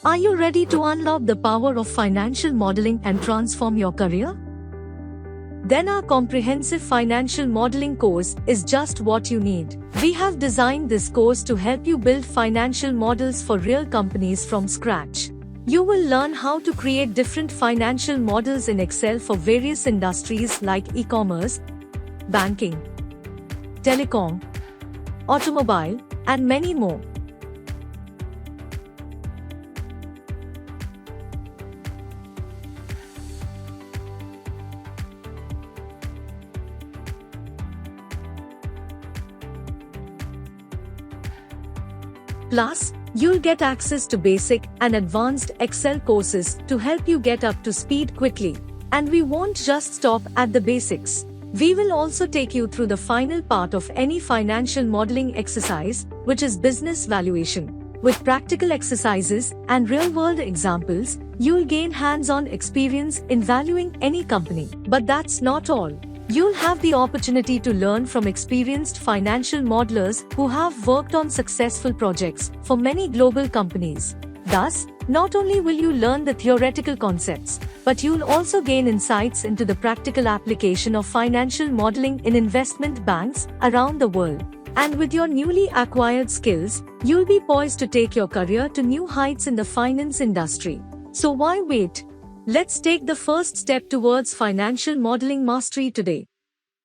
Are you ready to unlock the power of financial modeling and transform your career? Then our comprehensive financial modeling course is just what you need. We have designed this course to help you build financial models for real companies from scratch. You will learn how to create different financial models in Excel for various industries like e-commerce, banking, telecom, automobile, and many more. Plus, you'll get access to basic and advanced Excel courses to help you get up to speed quickly. And we won't just stop at the basics. We will also take you through the final part of any financial modeling exercise, which is business valuation. With practical exercises and real-world examples, you'll gain hands-on experience in valuing any company. But that's not all. You'll have the opportunity to learn from experienced financial modelers who have worked on successful projects for many global companies. Thus, not only will you learn the theoretical concepts, but you'll also gain insights into the practical application of financial modeling in investment banks around the world. And with your newly acquired skills, you'll be poised to take your career to new heights in the finance industry. So why wait? Let's take the first step towards financial modeling mastery today.